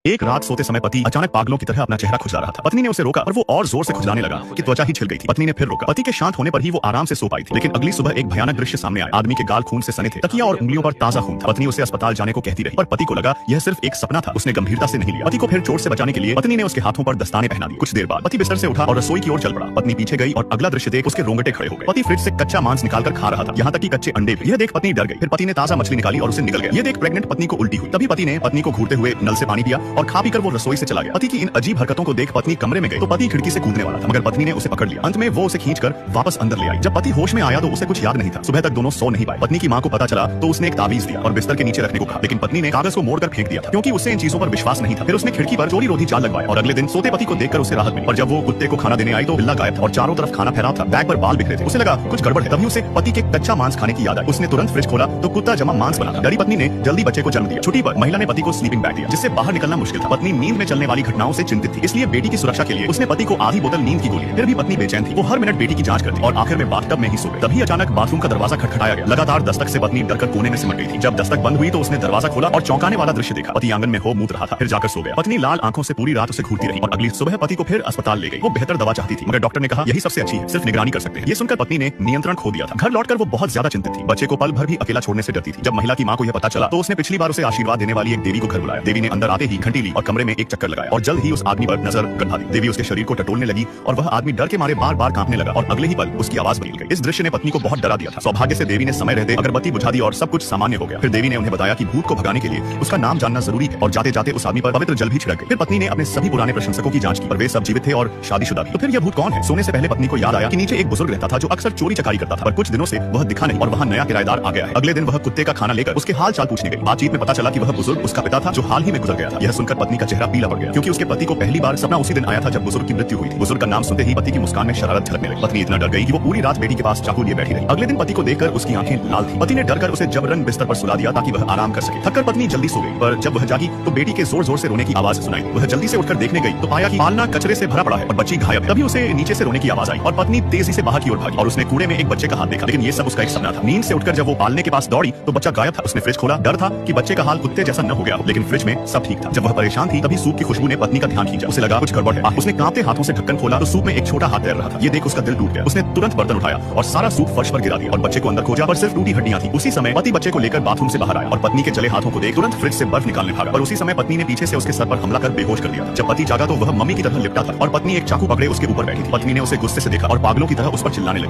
एक रात सोते समय पति अचानक पागलों की तरह अपना चेहरा खुजला रहा था। पत्नी ने उसे रोका और वो और जोर से खुजलाने लगा कि त्वचा ही छिल गई थी। पत्नी ने फिर रोका। पति के शांत होने पर ही वो आराम से सो पाई थी। लेकिन अगली सुबह एक भयानक दृश्य सामने आया। आदमी के गाल खून से सने थे, तकिया और उंगलियों पर ताजा खून था। पत्नी उसे अस्पताल जाने को कहती रही, पर पति को लगा यह सिर्फ एक सपना था। उसने गंभीरता से नहीं लिया। पति को फिर चोट से बचाने के लिए पत्नी ने उसके हाथों पर दस्ताने पहना दी। कुछ देर बाद पति बिस्तर से उठा और रसोई की ओर चल पड़ा। पत्नी पीछे गई और अगला दृश्य देख उसके रोंगटे खड़े हो गए। पति फ्रिज से कच्चा मांस निकालकर खा रहा था, यहाँ तक कि कच्चे अंडे भी। यह देख पत्नी डर गई। फिर पति ने ताजा मछली निकाली और उसे निकल गया। यह देख प्रेग्नेंट पत्नी को उल्टी हुई। तभी पति ने पत्नी को घूरते हुए नल से पानी पिया और खा पीकर वो रसोई से चला गया। पति की इन अजीब हरकतों को देख पत्नी कमरे में गई तो पति खिड़की से कूदने वाला था, मगर पत्नी ने उसे पकड़ लिया। अंत में वो उसे खींचकर वापस अंदर ले आई। जब पति होश में आया तो उसे कुछ याद नहीं था। सुबह तक दोनों सो नहीं पाए। पत्नी की मां को पता चला तो उसने एक ताबीज दिया और बिस्तर के नीचे रखने को कहा, लेकिन पत्नी ने कागज को मोड़कर फेंक दिया था, क्योंकि उसे इन चीजों पर विश्वास नहीं था। फिर उसने खिड़की पर चोरी रोधी जाल लगवाया और अगले दिन सोते पति को देखकर उसे राहत मिली। और जब वो कुत्ते को खाना देने आई तो बिल्ला गायब था और चारों तरफ खाना फैला था। बैग पर बाल बिखरे थे। उसे लगा कुछ गड़बड़ है। तभी उसे पति के कच्चा मांस खाने की याद आई। उसने तुरंत फ्रिज खोला तो कुत्ता जमा मांस बना था। डरी पत्नी ने जल्दी बच्चे को जन्म दिया। छुट्टी पर महिला ने पति को स्लीपिंग बैग दिया, जिससे बाहर निकलना मुश्किल था। पत्नी नींद में चलने वाली घटनाओं से चिंतित थी, इसलिए बेटी की सुरक्षा के लिए उसने पति को आधी बोतल नींद की गोली दी। फिर भी पत्नी बेचैन थी। वो हर मिनट बेटी की जांच करती और आखिर में बाथटब में ही सो गई। तभी अचानक बाथरूम का दरवाजा खटखटाया गया। लगातार दस्तक से पत्नी डरकर कोने में सिमट गई थी। जब दस्तक बंद हुई तो उसने दरवाजा खोला और चौंकाने वाला दृश्य देखा। पति आंगन में हो मूत रहा था, फिर जाकर सो गया। पत्नी लाल आंखों से पूरी रात उसे घूरती रही और अगली सुबह पति को फिर अस्पताल ले गई। वो बेहतर दवा चाहती थी, मगर डॉक्टर ने कहा यही सबसे अच्छी है, सिर्फ निगरानी कर सकते हैं। ये सुनकर पत्नी ने नियंत्रण खो दिया था। घर लौटकर वो बहुत ज्यादा चिंतित थी। बच्चे को पल भर भी अकेला छोड़ने से डरती थी। जब महिला की मां को यह पता चला तो उसने पिछली बार उसे आशीर्वाद देने वाली एक देवी को घर बुलाया। देवी ने अंदर आते ही घंटी ली और कमरे में एक चक्कर लगाया और जल्द ही उस आदमी पर नजर गंधा दी। देवी उसके शरीर को टटोलने लगी और वह आदमी डर के मारे बार बार कांपने लगा और अगले ही पल उसकी आवाज बदल गई। इस दृश्य ने पत्नी को बहुत डरा दिया था। सौभाग्य से देवी ने समय रहते अगरबत्ती बुझा दी और सब कुछ सामान्य हो गया। फिर देवी ने उन्हें बताया कि भूत को भगाने के लिए उसका नाम जानना जरूरी है और जाते जाते उस आदमी पर पवित्र जल भी छिड़क गई। फिर पत्नी ने अपने सभी पुराने प्रशंसकों की जांच की, पर वे सब जीवित थे और शादीशुदा भी। तो फिर यह भूत कौन है? सोने से पहले पत्नी को याद आया कि नीचे एक बुजुर्ग रहता था जो अक्सर चोरी चकारी करता था, पर कुछ दिनों से वह दिखा नहीं और वहाँ नया किराएदार आ गया है। अगले दिन वह कुत्ते का खाना लेकर उसके हाल चाल पूछने गई। बातचीत में पता चला कि वह बुजुर्ग उसका पिता था जो हाल ही में गुजर गया था। यह सुनकर पत्नी का चेहरा पीला पड़ गया, क्योंकि उसके पति को पहली बार सपना उसी दिन आया था जब बुजुर्ग की मृत्यु हुई थी। बुजुर्ग का नाम सुनते ही पति की मुस्कान में शरारत झलकने लगी। पत्नी इतना डर गई कि वो पूरी रात बेटी के पास चाकू लिए बैठी रही। अगले दिन पति को देखकर उसकी आंखें लाल थी। पति ने डरकर उसे जबरन बिस्तर पर सुला दिया ताकि वह आराम कर सके। थककर पत्नी जल्दी सो गई, पर जब वह जागी तो बेटी के जोर जोर से रोने की आवाज सुनाई। वह जल्दी से उठकर देखने गई तो पाया कि पालना कचरे से भरा पड़ा है और बच्ची घायल है। तभी उसे नीचे से रोने की आवाज आई और पत्नी तेजी से बाहर की ओर भागी और उसने कूड़े में एक बच्चे का हाथ देखा, लेकिन ये सब उसका एक सपना था। नींद से उठकर जब वो पालने के पास दौड़ी तो बच्चा गायब था। उसने फ्रिज खोला, डर था कि बच्चे का हाल कुत्ते जैसा न हो गया हो, लेकिन फ्रिज में सब ठीक था। जब वह परेशान थी तभी सूप की खुशबू ने पत्नी का ध्यान खींचा। उसे लगा कुछ गड़बड़ है। उसने कांपते हाथों से ढक्कन खोला तो सूप में एक छोटा हाथ तैर रहा था। ये देख उसका दिल टूट गया। उसने तुरंत बर्तन उठाया और सारा सूप फर्श पर गिरा दिया और बच्चे को अंदर खोजा, पर सिर्फ टूटी हड्डियां थी। उसी समय पति बच्चे को लेकर बाथरूम से बाहर आया और पत्नी के जले हाथों को देख तुरंत फ्रिज से बर्फ निकालने भागा, पर उसी समय पत्नी ने पीछे से उसके सर पर हमला कर बेहोश कर दिया था। जब पति जागा तो वह मम्मी की तरह लिपटा था और पत्नी एक चाकू पकड़े उसके ऊपर बैठी थी। पत्नी ने उसे गुस्से से देखा और पागलों की तरह उस पर चिल्लाने लगी।